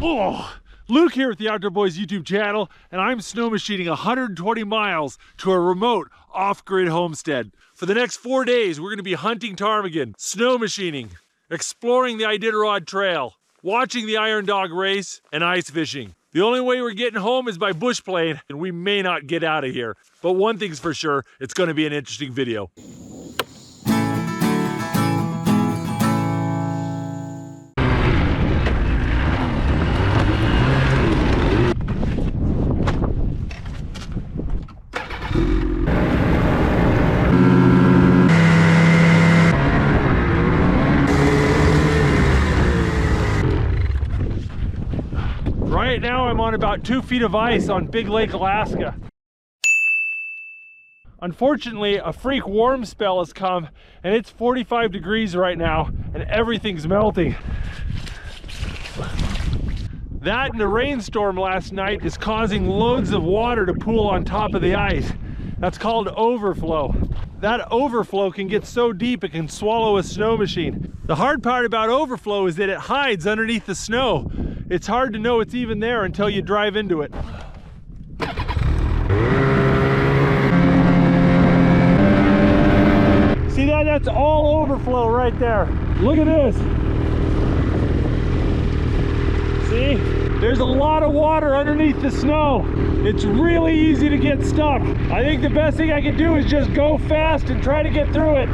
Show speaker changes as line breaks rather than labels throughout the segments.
Oh, Luke here with the Outdoor Boys YouTube channel, and I'm snow machining 120 miles to a remote off-grid homestead. For the next 4 days, we're gonna be hunting ptarmigan, snow machining, exploring the Iditarod trail, watching the Iron Dog race, and ice fishing. The only way we're getting home is by bush plane, and we may not get out of here. But one thing's for sure, it's gonna be an interesting video. Right now I'm on about 2 feet of ice on Big Lake, Alaska. Unfortunately, a freak warm spell has come and it's 45 degrees right now and everything's melting. That and a rainstorm last night is causing loads of water to pool on top of the ice. That's called overflow. That overflow can get so deep it can swallow a snow machine. The hard part about overflow is that it hides underneath the snow. It's hard to know it's even there until you drive into it. See that? That's all overflow right there. Look at this. See? There's a lot of water underneath the snow. It's really easy to get stuck. I think the best thing I can do is just go fast and try to get through it.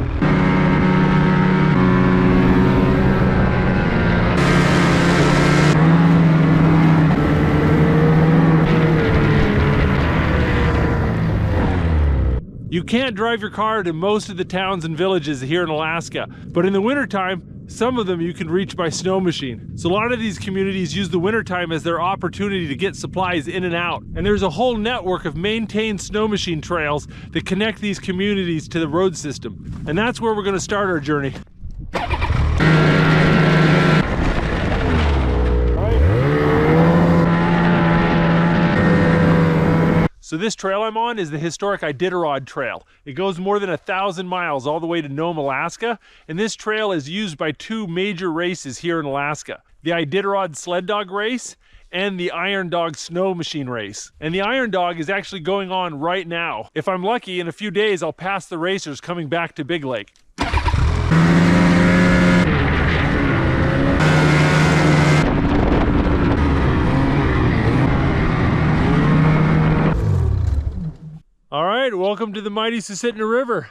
You can't drive your car to most of the towns and villages here in Alaska, but in the wintertime, some of them you can reach by snow machine. So a lot of these communities use the wintertime as their opportunity to get supplies in and out. And there's a whole network of maintained snow machine trails that connect these communities to the road system. And that's where we're gonna start our journey. So this trail I'm on is the historic Iditarod Trail. It goes more than 1,000 miles all the way to Nome, Alaska, and this trail is used by 2 major races here in Alaska. The Iditarod sled dog race and the Iron Dog snow machine race. And the Iron Dog is actually going on right now. If I'm lucky, in a few days I'll pass the racers coming back to Big Lake. All right, welcome to the mighty Skwentna River.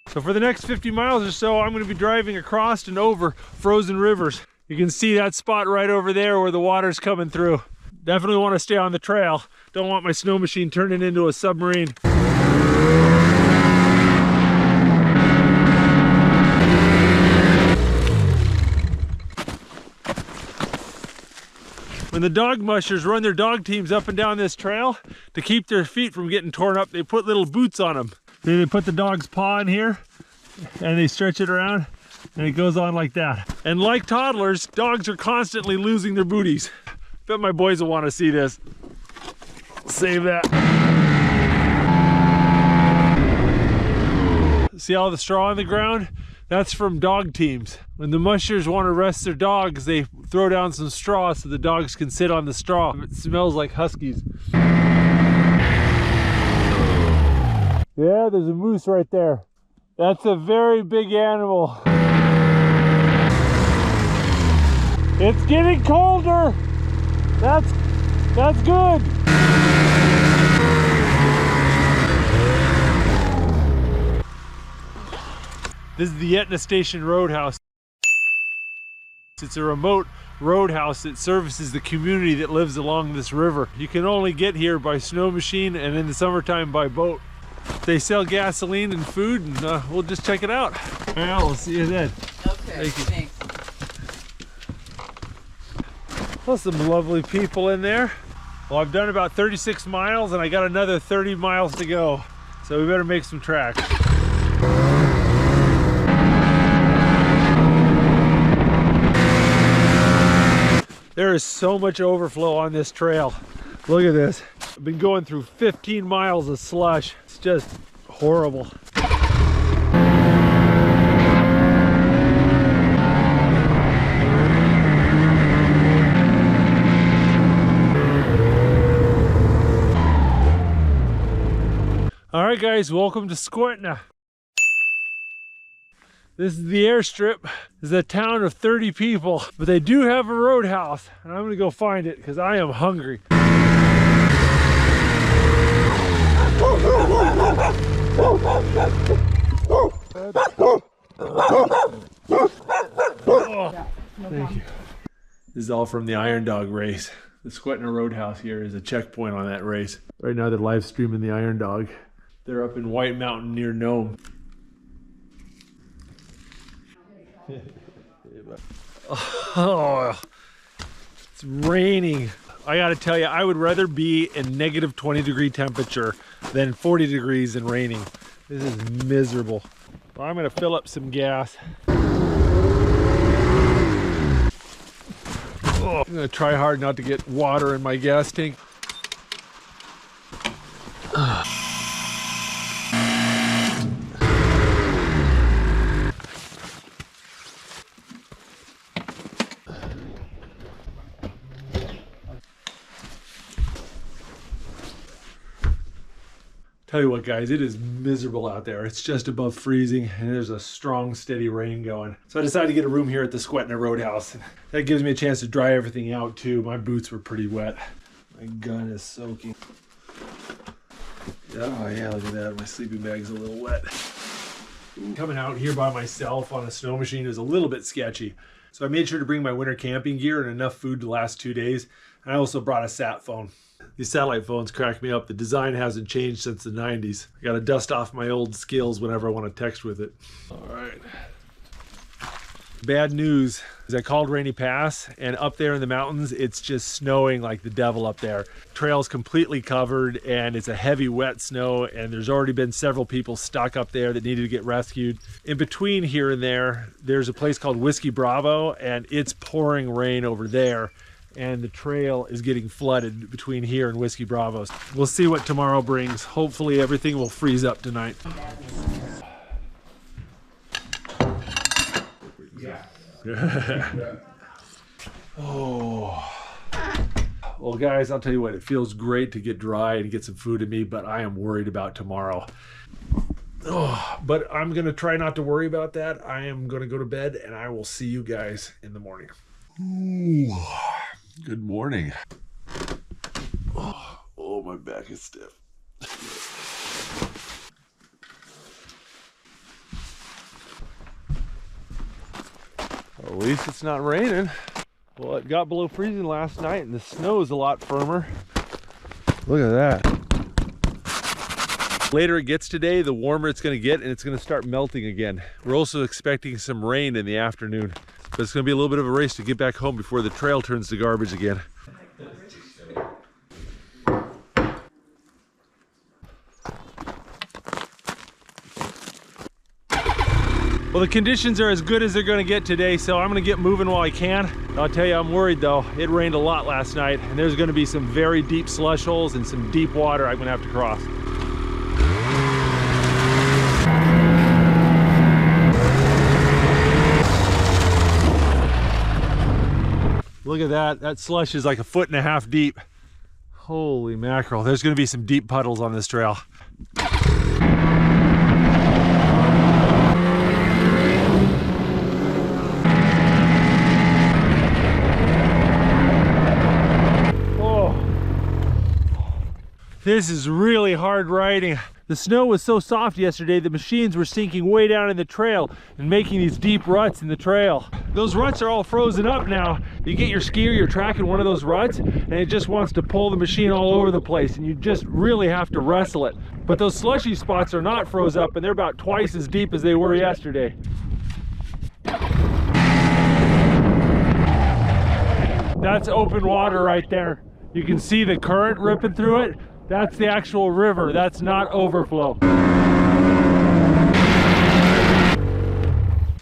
So for the next 50 miles or so, I'm gonna be driving across and over frozen rivers. You can see that spot right over there where the water's coming through. Definitely wanna stay on the trail. Don't want my snow machine turning into a submarine. When the dog mushers run their dog teams up and down this trail, to keep their feet from getting torn up, they put little boots on them. They put the dog's paw in here and they stretch it around and it goes on like that. And like toddlers, dogs are constantly losing their booties. Bet my boys will want to see this. Save that. See all the straw on the ground? That's from dog teams. When the mushers want to rest their dogs, they throw down some straw so the dogs can sit on the straw. It smells like huskies. Yeah, there's a moose right there. That's a very big animal. It's getting colder. That's good. This is the Skwentna Station Roadhouse. It's a remote roadhouse that services the community that lives along this river. You can only get here by snow machine and in the summertime by boat. They sell gasoline and food, and we'll just check it out. Well, we'll see you then.
Okay, thanks.
Well, some lovely people in there. Well, I've done about 36 miles and I got another 30 miles to go. So we better make some tracks. There is so much overflow on this trail. Look at this. I've been going through 15 miles of slush. It's just horrible. right, guys, welcome to Skwentna. This is the airstrip. This is a town of 30 people, but they do have a roadhouse, and I'm gonna go find it because I am hungry. Oh, thank you. This is all from the Iron Dog race. The Skwentna Roadhouse here is a checkpoint on that race. Right now they're live streaming the Iron Dog. They're up in White Mountain near Nome. Oh, it's raining. I gotta tell you, I would rather be in negative 20-degree temperature than 40 degrees and raining. This is miserable. Well, I'm gonna fill up some gas. Oh, I'm gonna try hard not to get water in my gas tank. Tell you what, guys, it is miserable out there. It's just above freezing and there's a strong, steady rain going. So I decided to get a room here at the Skwentna Roadhouse. That gives me a chance to dry everything out too. My boots were pretty wet. My gun is soaking. Oh yeah, look at that. My sleeping bag's a little wet. Coming out here by myself on a snow machine is a little bit sketchy. So I made sure to bring my winter camping gear and enough food to last 2 days. And I also brought a sat phone. These satellite phones crack me up. The design hasn't changed since the 90s. I gotta dust off my old skills whenever I want to text with it. All right. Bad news is I called Rainy Pass, and up there in the mountains, it's just snowing like the devil up there. Trail's completely covered, and it's a heavy, wet snow, and there's already been several people stuck up there that needed to get rescued. In between here and there, there's a place called Whiskey Bravo, and it's pouring rain over there. And the trail is getting flooded between here and Whiskey Bravos. We'll see what tomorrow brings. Hopefully everything will freeze up tonight. Oh. Well, guys, I'll tell you what, it feels great to get dry and get some food in me, but I am worried about tomorrow. Oh, but I'm gonna try not to worry about that. I am gonna go to bed and I will see you guys in the morning. Ooh. Good morning. Oh, my back is stiff. Well, at least it's not raining. Well, it got below freezing last night and the snow is a lot firmer. Look at that. The later it gets today, the warmer it's going to get and it's going to start melting again. We're also expecting some rain in the afternoon. But it's going to be a little bit of a race to get back home before the trail turns to garbage again. Well, the conditions are as good as they're going to get today, so I'm going to get moving while I can. I'll tell you, I'm worried though. It rained a lot last night, and there's going to be some very deep slush holes and some deep water I'm going to have to cross. Look at that. That slush is like 1.5 feet deep. Holy mackerel. There's going to be some deep puddles on this trail. Oh. This is really hard riding. The snow was so soft yesterday, the machines were sinking way down in the trail and making these deep ruts in the trail. Those ruts are all frozen up now. You get your skier, you're tracking one of those ruts, and it just wants to pull the machine all over the place, and you just really have to wrestle it. But those slushy spots are not froze up, and they're about twice as deep as they were yesterday. That's open water right there. You can see the current ripping through it. That's the actual river. That's not overflow.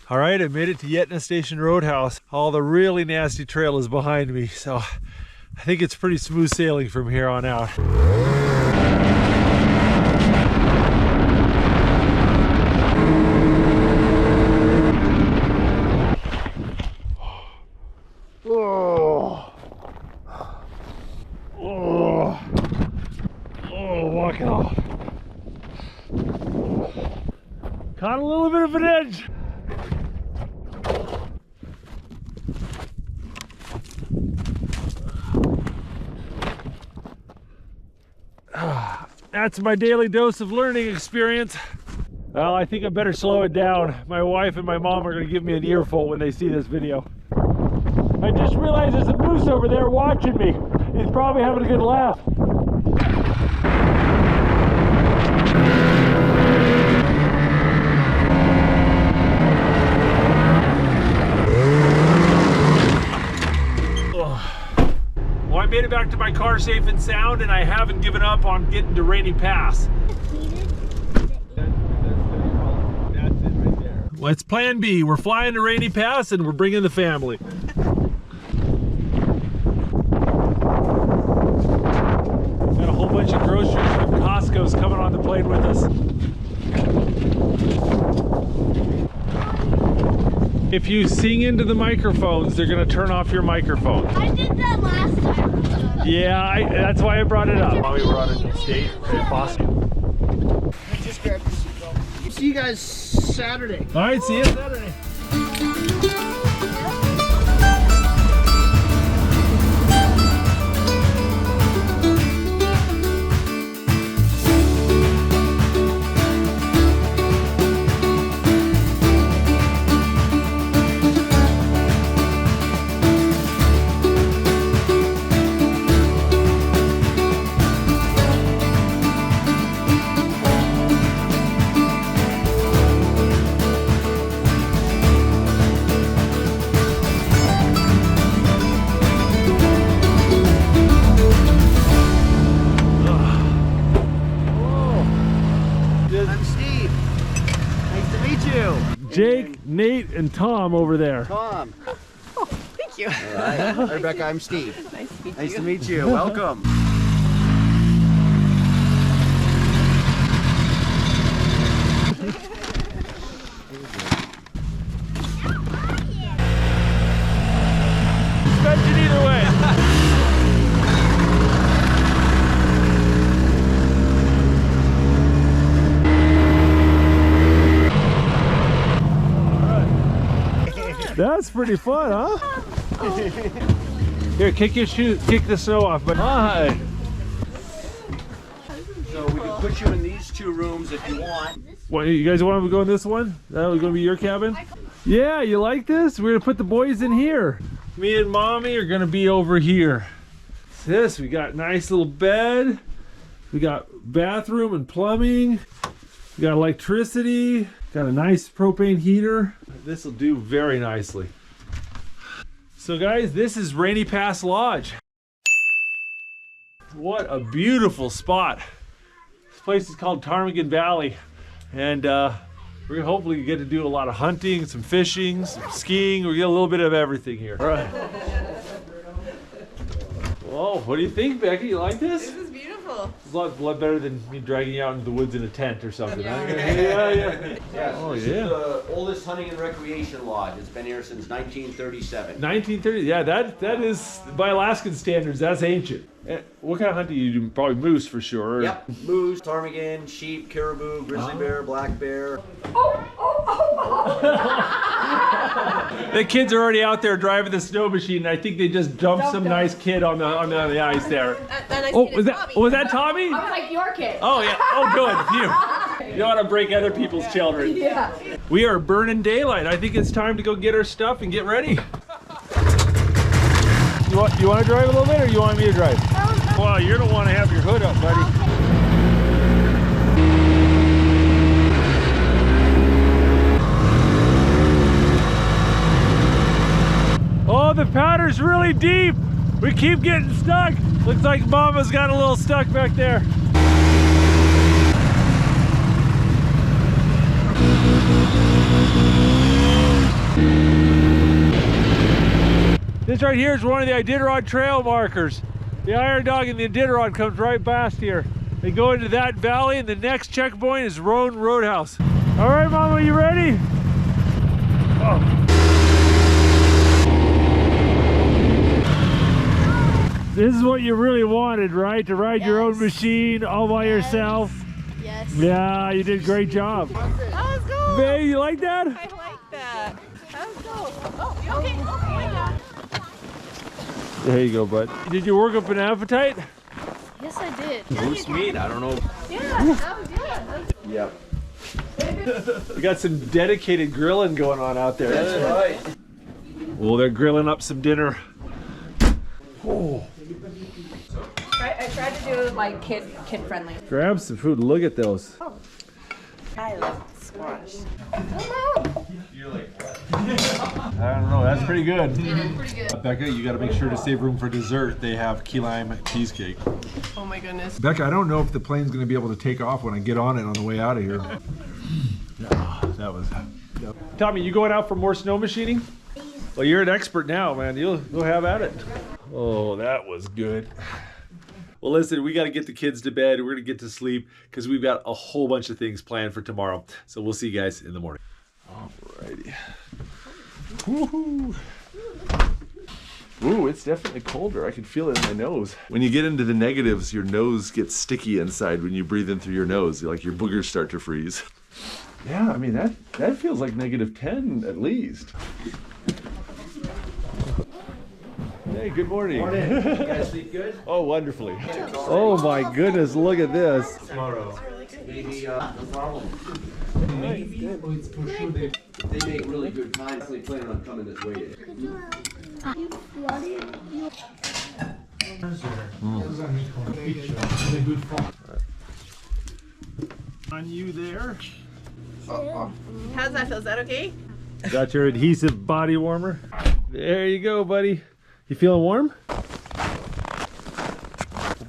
All right, I made it to Yetna Station Roadhouse. All the really nasty trail is behind me, so I think it's pretty smooth sailing from here on out. Walking off. Caught a little bit of an edge. That's my daily dose of learning experience. Well, I think I better slow it down. My wife and my mom are going to give me an earful when they see this video. I just realized there's a moose over there watching me. He's probably having a good laugh. Well, I made it back to my car safe and sound, and I haven't given up on getting to Rainy Pass. Well, it's plan B. We're flying to Rainy Pass and we're bringing the family. Got a whole bunch of groceries from Costco's coming on the plane with us. If you sing into the microphones, they're going to turn off your microphone.
I did that last time.
Yeah, that's why I brought it up. While we were on a date in Boston.
I just grabbed the seatbelt. See you guys Saturday.
All right, see you Saturday. Jake, Nate, and Tom over there.
Tom.
Oh, thank you.
All right. Rebecca, I'm Steve.
Nice
to meet you. Welcome.
Suspension either way. That's pretty fun, huh? Here, kick your shoes, kick the snow off, but hi.
So we can put you in these two rooms if you want.
What, you guys want to go in this one? That was going to be your cabin? Yeah, you like this? We're going to put the boys in here. Me and Mommy are going to be over here. This, we got nice little bed. We got bathroom and plumbing. We got electricity. Got a nice propane heater. This will do very nicely. So guys, this is Rainy Pass Lodge. What a beautiful spot. This place is called Ptarmigan Valley. And we're gonna hopefully get to do a lot of hunting, some fishing, some skiing. We get a little bit of everything here. All right. Whoa, what do you think, Becky? You like this?
This is beautiful.
It's a lot better than me dragging you out into the woods in a tent or something.
Yeah.
Yeah.
Yes,
Oh,
this
yeah.
is the oldest hunting and recreation lodge. It's been here since 1937.
1930, yeah, that is, by Alaskan standards, that's ancient. What kind of hunting do you do? Probably moose for sure.
Yep, moose, ptarmigan, sheep, caribou, grizzly bear, black bear.
The kids are already out there driving the snow machine, and I think they just dumped some nice kid on the ice there. Was that Tommy?
I was like your kid.
Oh yeah. Oh good. You don't want to break other people's children.
Yeah.
We are burning daylight. I think it's time to go get our stuff and get ready. You want to drive a little bit, or you want me to drive? Well, you're gonna want to have your hood up, buddy. Oh, the powder's really deep. We keep getting stuck. Looks like Mama's got a little stuck back there. This right here is one of the Iditarod trail markers. The Iron Dog and the Iditarod comes right past here. They go into that valley, and the next checkpoint is Roadhouse. All right, Mama, you ready? Oh. This is what you really wanted, right? To ride your own machine all by yourself.
Yes.
Yeah, you did a great job.
Let's go.
babe, you like that?
I like that. That was cool. Oh, you okay? Oh my God.
There you go, bud. Did you work up an appetite?
Yes, I did.
Moose meat? I don't know.
Yeah, that was good.
Yep.
We got some dedicated grilling going on out there.
That's right.
Well, they're grilling up some dinner. Oh,
I tried to do like kid friendly.
grab some food. Look at those.
I love squash.
I don't know. That's pretty good.
It is pretty good.
Becca, you got to make sure to save room for dessert. They have key lime cheesecake.
Oh my goodness.
Becca, I don't know if the plane's going to be able to take off when I get on it on the way out of here. That was. Tommy, you going out for more snow machining? Well, you're an expert now, man. You'll have at it. Oh, that was good. Well, listen, we got to get the kids to bed. We're going to get to sleep because we've got a whole bunch of things planned for tomorrow. So we'll see you guys in the morning. Alrighty. Woohoo! Ooh, it's definitely colder. I can feel it in my nose. When you get into the negatives, your nose gets sticky inside when you breathe in through your nose. Like your boogers start to freeze. Yeah, I mean, that feels like -10 at least. Hey, good morning.
Morning. You guys sleep good?
Oh, wonderfully. Oh my goodness, look at this.
Tomorrow. Maybe, no problem. Maybe. They make really good time. Definitely planning on coming this way.
On you there.
How's that feel? Is that okay?
Got your adhesive body warmer. There you go, buddy. You feeling warm?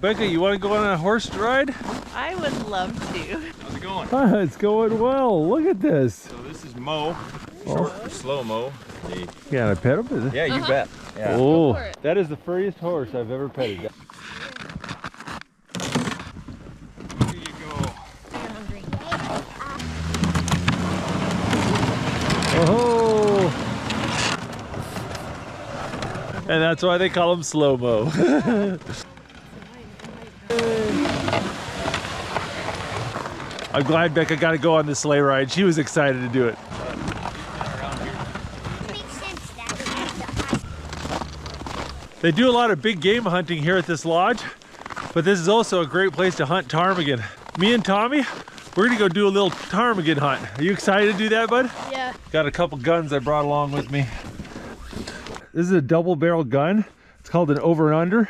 Becca, you want to go on a horse ride?
I would love to.
How's it going?
It's going well. Look at this.
So this is Mo, short for slow Mo.
You got a pet him? Is it?
Yeah, you bet. Yeah.
Oh,
for it.
that is the furriest horse I've ever petted.
Here you go.
Oh, and that's why they call him slow-mo. I'm glad Becca got to go on the sleigh ride. She was excited to do it. They do a lot of big game hunting here at this lodge, but this is also a great place to hunt ptarmigan. Me and Tommy, we're gonna go do a little ptarmigan hunt. Are you excited to do that, bud?
Yeah.
Got a couple guns I brought along with me. This is a double barrel gun. It's called an over and under.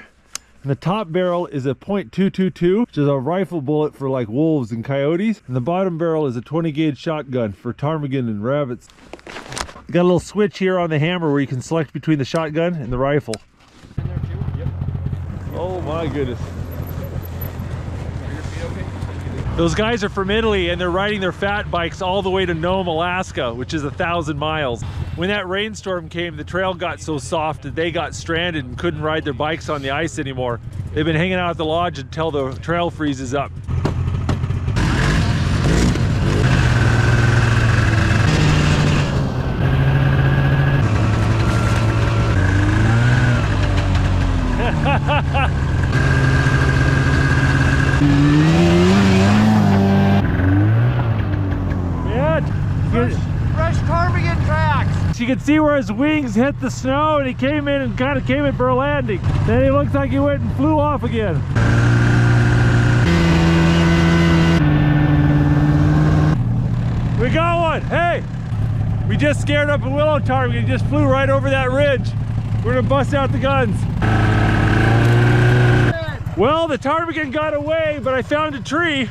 And the top barrel is a .222, which is a rifle bullet for like wolves and coyotes. And the bottom barrel is a 20 gauge shotgun for ptarmigan and rabbits. You got a little switch here on the hammer where you can select between the shotgun and the rifle. Oh my goodness. Those guys are from Italy and they're riding their fat bikes all the way to Nome, Alaska, which is 1,000 miles. When that rainstorm came, the trail got so soft that they got stranded and couldn't ride their bikes on the ice anymore. They've been hanging out at the lodge until the trail freezes up.
Fresh ptarmigan tracks.
You can see where his wings hit the snow and he came in and kind of came in for a landing. Then he looks like he went and flew off again. We got one. Hey, we just scared up a willow ptarmigan. He just flew right over that ridge. We're gonna bust out the guns. Well, the ptarmigan got away, but I found a tree.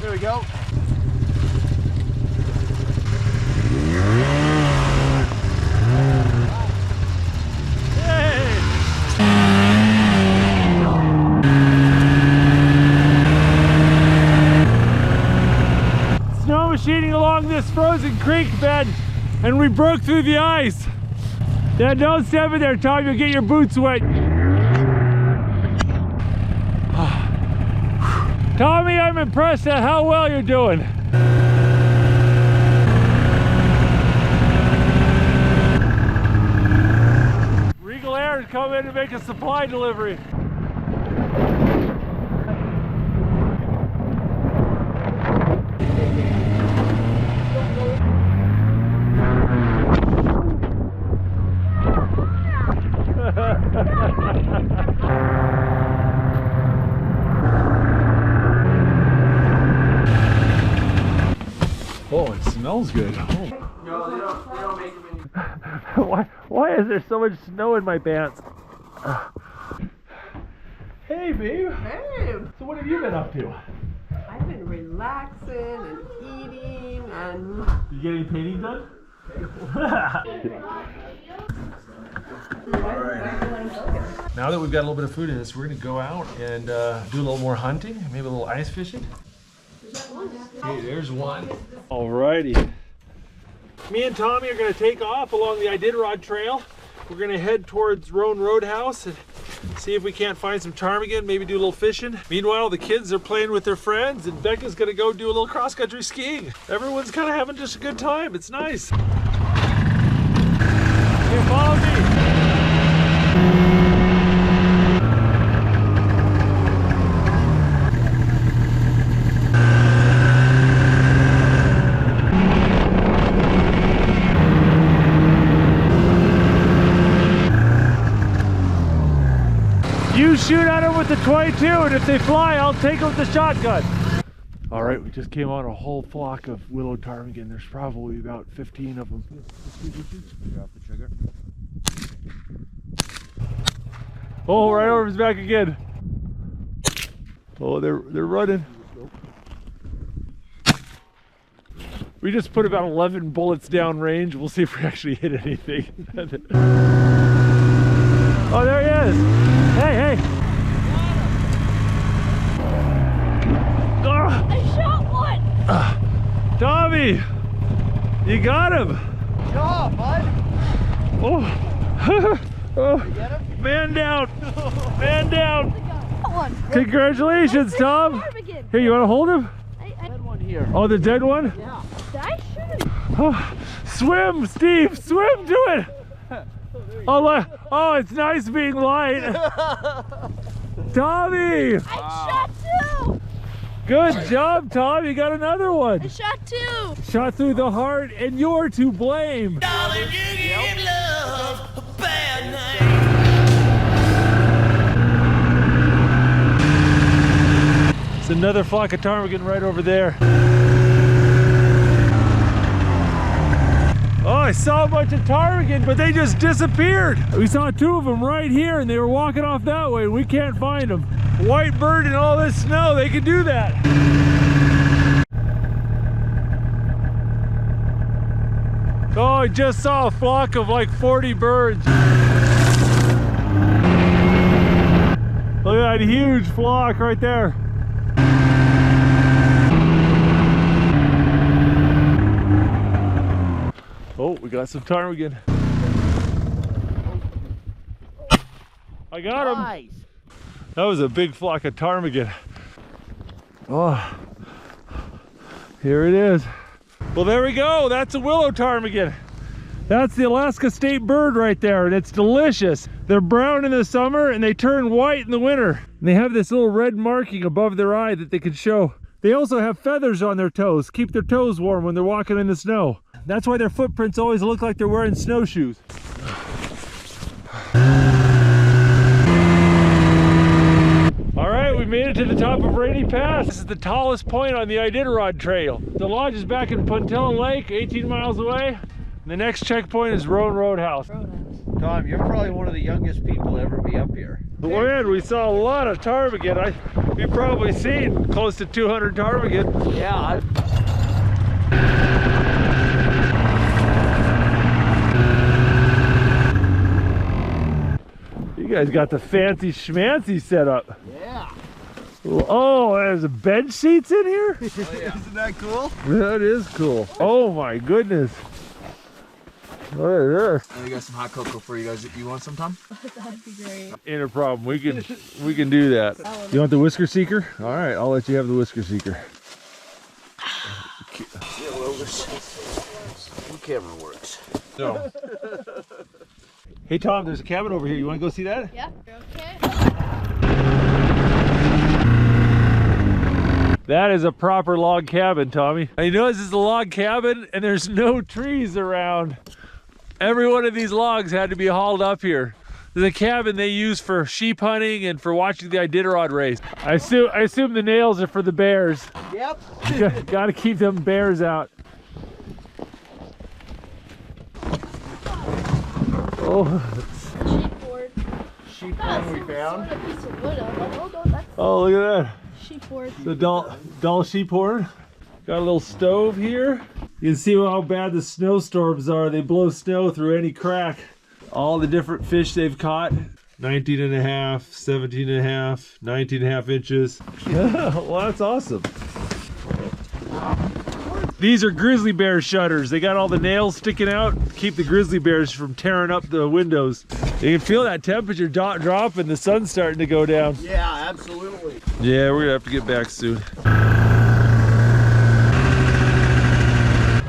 There we go.
Snow machining along this frozen creek bed and we broke through the ice. Yeah, don't step in there, Tom, you'll get your boots wet. Tommy, I'm impressed at how well you're doing. Regal Air has come in to make a supply delivery. smells good. Oh.
No, they don't make them any.
Why is there so much snow in my pants? Hey, babe.
Hey,
So what have you been up to?
I've been relaxing and eating and
You get any painting done? Now that we've got a little bit of food in us, we're gonna go out and do a little more hunting, maybe a little ice fishing. Hey, there's one. Alrighty. Me and Tommy are gonna take off along the Iditarod trail. We're gonna head towards Roadhouse and see if we can't find some ptarmigan, maybe do a little fishing. Meanwhile, the kids are playing with their friends and Becca's gonna go do a little cross-country skiing. Everyone's kind of having just a good time. It's nice. Here, follow me. You shoot at them with the .22, and if they fly, I'll take them with the shotgun. All right, we just came on a whole flock of willow ptarmigan. There's probably about 15 of them.
You're off the trigger.
Oh, right over his back again. Oh, they're running. We just put about 11 bullets down range. We'll see if we actually hit anything. Oh, there he is. Hey, hey.
I shot one.
Tommy, you got him.
Good job, bud.
Oh, oh.
You get him?
Man down. Man down.
One.
Congratulations, Tom.
Ptarmigan.
Here, you want to hold him?
That one here.
Oh, the dead one?
Yeah.
Did I shoot him?
Oh, swim, Steve, swim to it. Oh, it's nice being light. Tommy,
I shot two.
good job, Tom. You got another
I
one.
shot two.
Shot through the heart, and you're to blame. It's another flock of ptarmigan right over there. Oh, I saw a bunch of ptarmigan, but they just disappeared. We saw two of them right here, and they were walking off that way. We can't find them. White bird in all this snow, they can do that. Oh, I just saw a flock of like 40 birds. Look at that huge flock right there. Oh, we got some ptarmigan. I got him.
Nice.
That was a big flock of ptarmigan. Oh, here it is. Well, there we go. That's a willow ptarmigan. That's the Alaska state bird right there, and it's delicious. They're brown in the summer and they turn white in the winter. And they have this little red marking above their eye that they can show. They also have feathers on their toes, keep their toes warm when they're walking in the snow. That's why their footprints always look like they're wearing snowshoes. All right, we made it to the top of Rainy Pass. This is the tallest point on the Iditarod Trail. The lodge is back in Puntillan Lake, 18 miles away. The next checkpoint is Roadhouse.
Tom, you're probably one of the youngest people to ever be up here.
Man, we saw a lot of ptarmigan. We've probably seen close to 200 ptarmigan.
Yeah.
You guys got the fancy schmancy setup.
Yeah.
Oh, there's bench seats in here?
Oh, yeah. Isn't that cool?
That is cool. Oh my goodness. Look at this.
I got some hot cocoa for you guys. You want some, Tom?
That'd be great.
Ain't a problem. We can do that. You want the whisker seeker? All right, I'll let you have the whisker seeker.
Yeah, well, the camera works.
So. Hey Tom, there's a cabin over here. You want to go see that?
Yeah. Okay.
That is a proper log cabin, Tommy. And you know this is a log cabin and there's no trees around. Every one of these logs had to be hauled up here. The cabin they use for sheep hunting and for watching the Iditarod race. I assume the nails are for the bears.
Yep.
Got to keep them bears out.
Sheep board.
Sheep one we found.
A piece of wood. I'm like, oh no, that's
Oh, look at that.
sheep board.
The doll sheep horn. Got a little stove here. You can see how bad the snowstorms are. They blow snow through any crack. All the different fish they've caught. 19 and a half, 17 and a half, 19 and a half inches. Well, that's awesome. These are grizzly bear shutters. They got all the nails sticking out to keep the grizzly bears from tearing up the windows. You can feel that temperature drop and the sun's starting to go down.
Yeah, absolutely.
Yeah, we're gonna have to get back soon.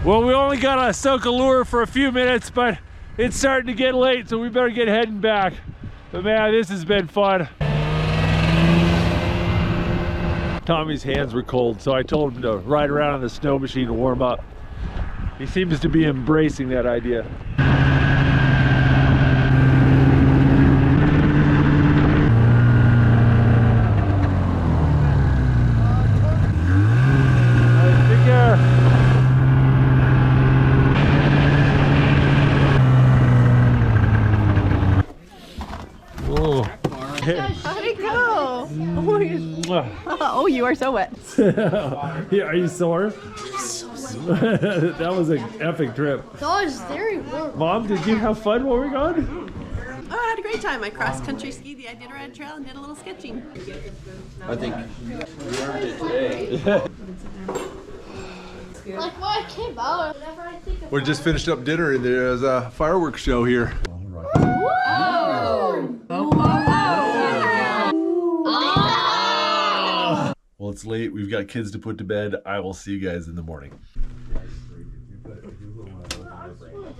Well, we only got to soak a lure for a few minutes, but it's starting to get late, so we better get heading back. But man, this has been fun. Tommy's hands were cold, so I told him to ride around on the snow machine to warm up. He seems to be embracing that idea. Take care. Oh.
How'd it go?
Mwah.
Oh, you are so wet.
Yeah, are you sore? That was an epic trip.
That was very warm.
Mom, did you have fun while we were gone?
Oh, I had a great time. I cross-country skied the Iditarod trail and did a little sketching.
I think we earned it today.
Like when I came out, whenever I think of
We just finished up dinner and there's a fireworks show here. Well, it's late. We've got kids to put to bed. I will see you guys in the morning.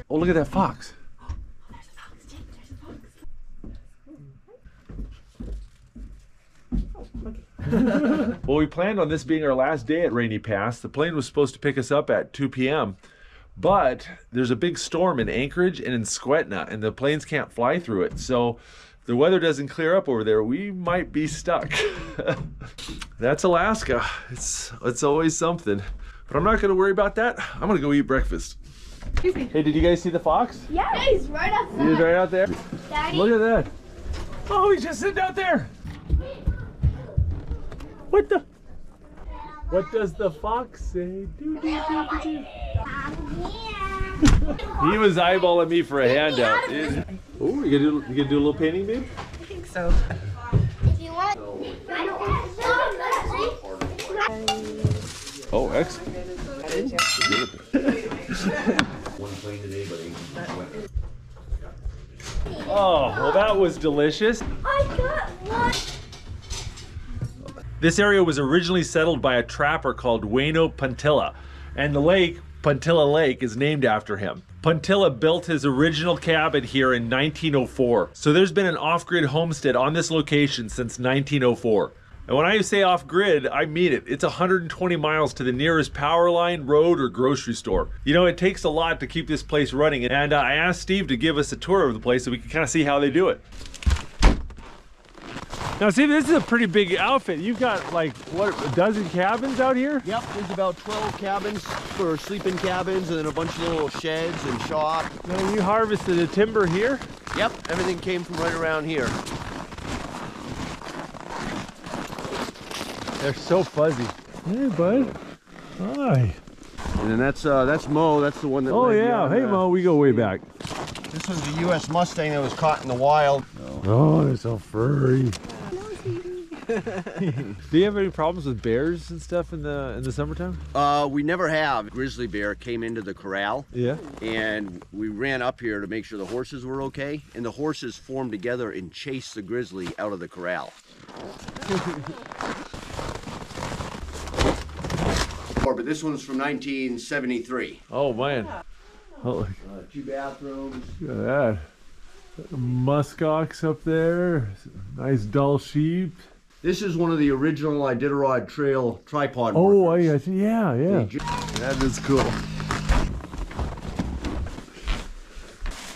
Oh, look at that fox. Well, we planned on this being our last day at Rainy Pass. The plane was supposed to pick us up at 2 p.m. But there's a big storm in Anchorage and in Skwentna, and the planes can't fly through it. So if the weather doesn't clear up over there, we might be stuck. That's Alaska. It's always something. But I'm not going to worry about that. I'm going to go eat breakfast. Hey, did you guys see the fox?
yeah, he's right outside.
He's right out there.
Daddy.
Look at that. Oh, he's just sitting out there. What the? What does the fox say? He was eyeballing me for a handout. Oh, you gonna do a little painting, babe?
I think so.
If you want.
Oh, excellent.
One plane today, but ain't.
Oh, well, that was delicious.
I got one.
This area was originally settled by a trapper called Waino Puntilla, and the lake, Puntilla Lake, is named after him. Puntilla built his original cabin here in 1904. So there's been an off-grid homestead on this location since 1904. And when I say off-grid, I mean it. It's 120 miles to the nearest power line, road, or grocery store. You know, it takes a lot to keep this place running, and I asked Steve to give us a tour of the place so we can kind of see how they do it. Now, Steve, this is a pretty big outfit. You've got like, what, a dozen cabins out here?
Yep, there's about 12 cabins for sleeping cabins and then a bunch of little sheds and shop.
Now, you harvested the timber here?
Yep, everything came from right around here.
They're so fuzzy. Hey, bud. Hi.
And then that's Mo, that's the one that
Oh,
led me
yeah.
on
Hey,
that.
Mo, we go way back.
This was the U.S. Mustang that was caught in the wild.
Oh, they're so furry. Do you have any problems with bears and stuff in the summertime?
We never have. Grizzly bear came into the corral.
Yeah.
And we ran up here to make sure the horses were okay. And the horses formed together and chased the grizzly out of the corral. But this one's from 1973.
Oh, man. Oh,
2 bathrooms.
look at that. Muskox up there. Nice dull sheep.
This is one of the original Iditarod Trail tripod
Oh,
workers.
I see. Yeah, yeah. That is cool.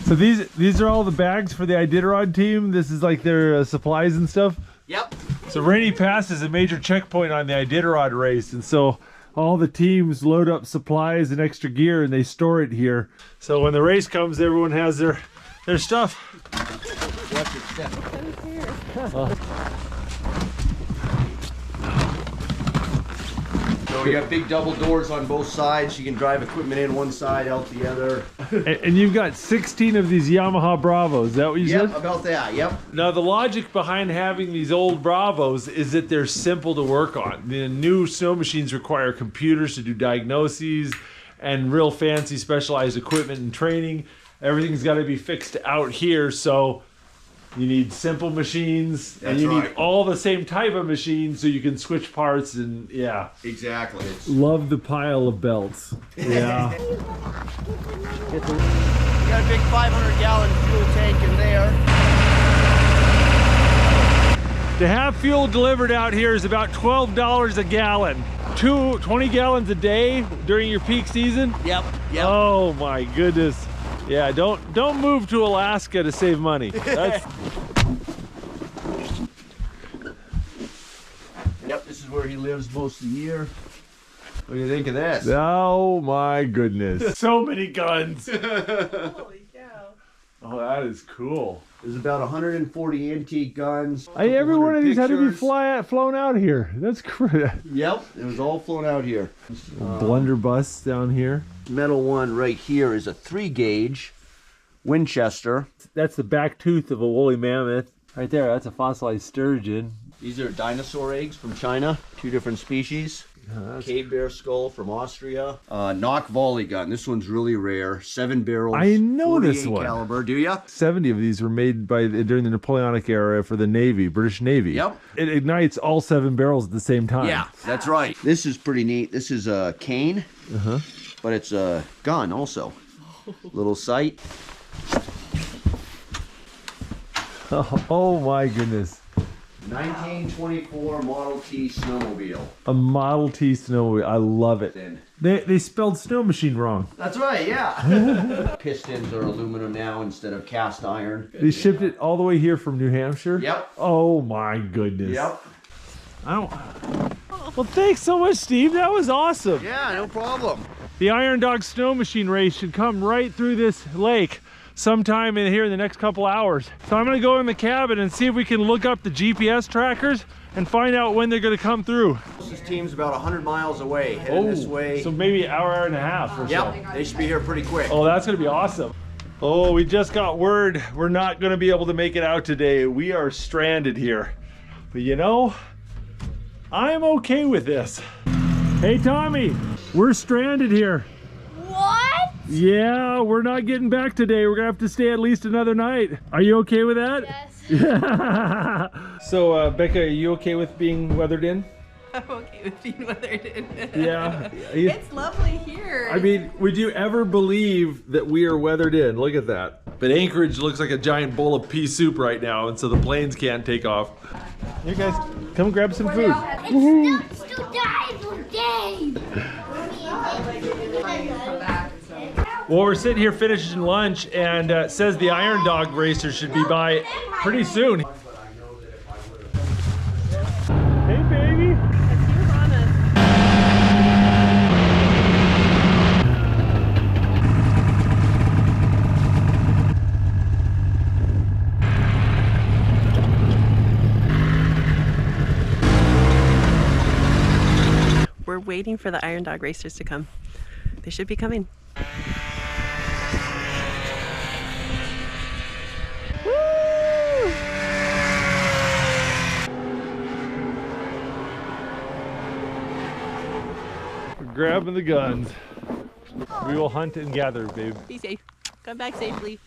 So these are all the bags for the Iditarod team. This is like their supplies and stuff.
Yep.
So Rainy Pass is a major checkpoint on the Iditarod race, and so all the teams load up supplies and extra gear and they store it here. So when the race comes, everyone has their There's stuff.
Watch your step.
So we got big double doors on both sides. You can drive equipment in one side, out the other.
And you've got 16 of these Yamaha Bravos. Is that what you
Yep,
said?
about that, yep.
Now, the logic behind having these old Bravos is that they're simple to work on. The new snow machines require computers to do diagnoses and real fancy specialized equipment and training. Everything's got to be fixed out here, so you need simple machines and
That's
you need
right.
all the same type of machines so you can switch parts and yeah.
Exactly.
Love the pile of belts. Yeah.
You got a big 500-gallon fuel tank in there.
To have fuel delivered out here is about $12 a gallon. 20 gallons a day during your peak season?
Yep.
Oh my goodness. Yeah, don't move to Alaska to save money. That's
Yep, this is where he lives most of the year. What do you think of this?
oh my goodness. So many guns.
Holy cow.
Oh, that is cool.
There's about 140 antique guns.
Every one of these had to be
pictures.
flown out here. That's crazy.
Yep, it was all flown out here.
Blunderbuss down here.
Metal one right here is a 3-gauge Winchester.
That's the back tooth of a woolly mammoth. Right there, that's a fossilized sturgeon.
These are dinosaur eggs from China, 2 different species. Cave bear skull from Austria. Knock volley gun. This one's really rare. 7 barrels.
I know this
48
one.
caliber. Do ya?
70 of these were made during the Napoleonic era for the Navy, British Navy.
Yep.
It ignites all 7 barrels at the same time.
Yeah, that's right. This is pretty neat. This is a cane, but it's a gun also. Little sight.
Oh my goodness.
1924 Model T snowmobile.
A Model T snowmobile. I love it.
Then.
They spelled snow machine wrong.
That's right, yeah. Pistons are aluminum now instead of cast iron.
They shipped it all the way here from New Hampshire?
Yep.
Oh my goodness.
Yep.
I don't... Well, thanks so much, Steve. That was awesome.
Yeah, no problem.
The Iron Dog Snow Machine race should come right through this lake sometime in here in the next couple hours. So I'm gonna go in the cabin and see if we can look up the GPS trackers and find out when they're gonna come through.
This team's about 100 miles away, heading this way.
So maybe an hour and a half or so.
Yep, they should be here pretty quick.
Oh, that's gonna be awesome. Oh, we just got word we're not gonna be able to make it out today. We are stranded here. But you know, I'm okay with this. Hey, Tommy, we're stranded here.
What?
Yeah, we're not getting back today. We're gonna have to stay at least another night. Are you okay with that?
Yes.
So, Becca, are you okay with being weathered in?
I'm okay with being weathered in.
Yeah.
It's lovely here.
I mean, would you ever believe that we are weathered in? Look at that. But Anchorage looks like a giant bowl of pea soup right now, and so the planes can't take off. Here, guys, come grab some food.
It's still dying for days.
Well, we're sitting here finishing lunch, and it says the Iron Dog racer should be by pretty soon. Hey, baby.
It's you, Rana. We're waiting for the Iron Dog racers to come. They should be coming. Woo!
We're grabbing the guns. We will hunt and gather, babe.
Be safe. Come back safely.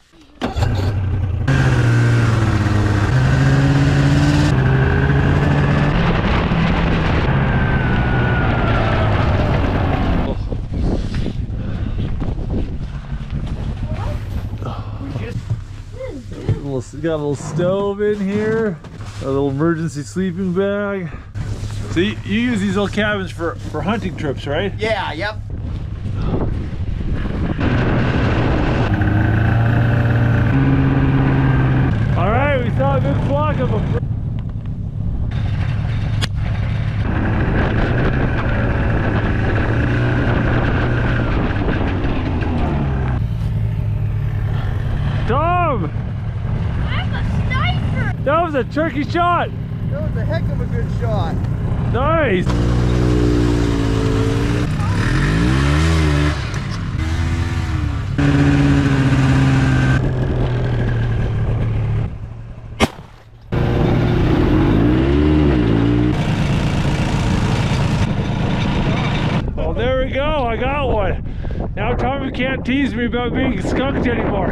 Got a little stove in here, a little emergency sleeping bag. So you use these little cabins for hunting trips, right?
Yeah, yep.
All right, we saw a good flock of them. Tom! him!
I'm a sniper!
That was a tricky shot!
That was a heck of a good shot.
Nice! Well, there we go, I got one. Now Tommy can't tease me about being skunked anymore.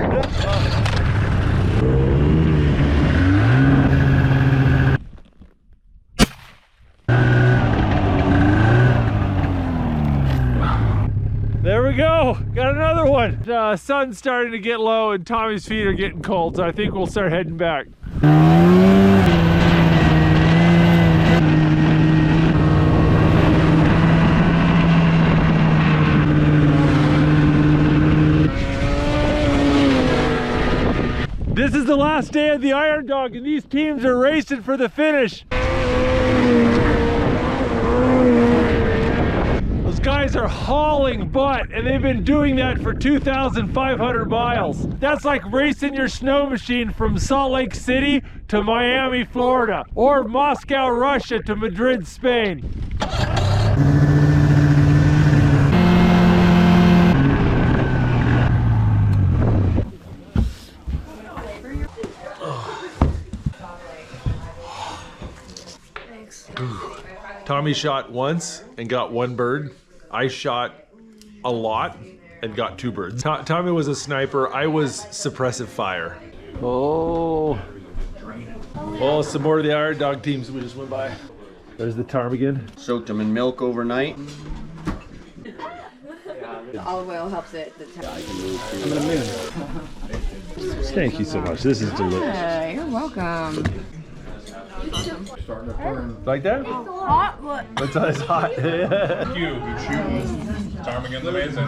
There we go, got another one. The sun's starting to get low and Tommy's feet are getting cold, so I think we'll start heading back. This is the last day of the Iron Dog and these teams are racing for the finish. Those guys are hauling butt and they've been doing that for 2,500 miles. That's like racing your snow machine from Salt Lake City to Miami, Florida, or Moscow, Russia to Madrid, Spain. Tommy shot once and got one bird. I shot a lot and got 2 birds. Tommy was a sniper. I was suppressive fire. Oh. Oh, some more of the Iron Dog teams we just went by. There's the ptarmigan.
Soaked them in milk overnight.
The olive oil helps it.
I'm gonna move.
Thank you so much. This is delicious.
Hey, you're welcome.
Like that?
Hot, but
It's hot.
Ptarmigan's amazing.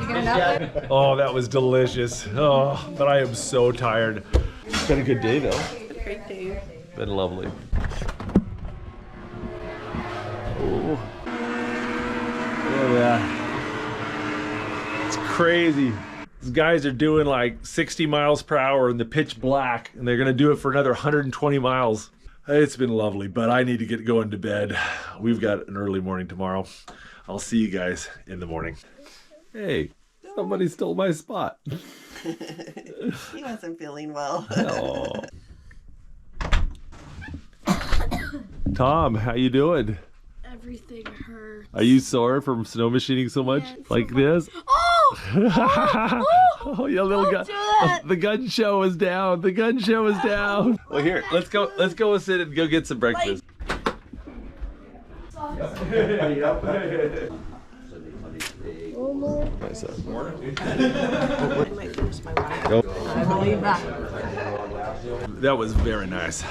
Oh, that was delicious. Oh, but I am so tired. It's been a good day though.
Great day.
Been lovely. Oh. Look at that. It's crazy. These guys are doing like 60 miles per hour in the pitch black, and they're gonna do it for another 120 miles. It's been lovely, but I need to get going to bed. We've got an early morning tomorrow. I'll see you guys in the morning. Hey, somebody stole my spot.
He wasn't feeling well.
Oh. Tom, how you doing?
everything hurts.
Are you sore from snow machining so much?
Yeah,
like this? Oh, you little gun. Oh, the gun show is down. The gun show is down. Well, here, let's go sit and go get some breakfast.
I believe that.
That was very nice.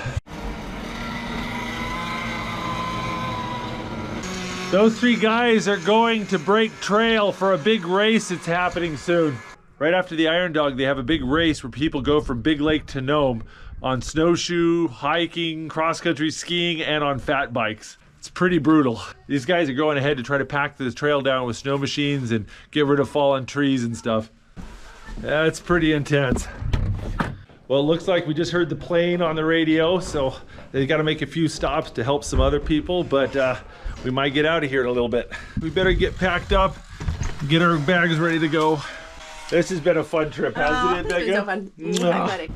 Those three guys are going to break trail for a big race that's happening soon. Right after the Iron Dog, they have a big race where people go from Big Lake to Nome on snowshoe, hiking, cross-country skiing, and on fat bikes. It's pretty brutal. These guys are going ahead to try to pack this trail down with snow machines and get rid of fallen trees and stuff. Yeah, it's pretty intense. Well, it looks like we just heard the plane on the radio, so they got to make a few stops to help some other people, but we might get out of here in a little bit. We better get packed up, get our bags ready to go. This has been a fun trip, hasn't it, Becca?
It's been so fun.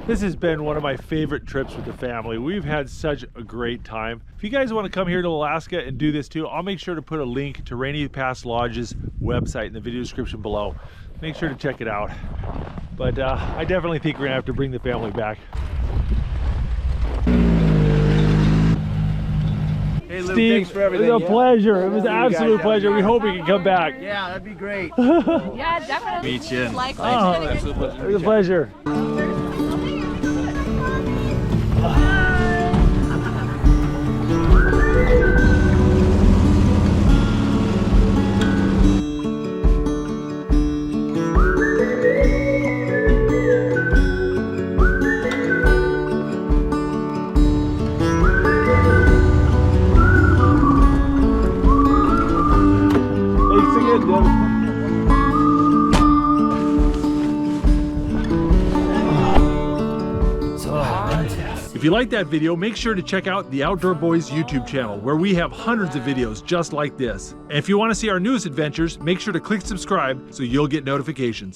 This has been one of my favorite trips with the family. We've had such a great time. If you guys want to come here to Alaska and do this too, I'll make sure to put a link to Rainy Pass Lodge's website in the video description below. Make sure to check it out. But I definitely think we're gonna have to bring the family back.
Hey, Lou,
Steve,
thanks for everything.
it was a pleasure. It was an absolute pleasure. We hope we can come back.
Yeah, that'd be great.
Yeah, definitely.
Meet you.
Likewise.
It was a pleasure. If you like that video, make sure to check out the Outdoor Boys YouTube channel, where we have hundreds of videos just like this. And if you want to see our newest adventures, make sure to click subscribe so you'll get notifications.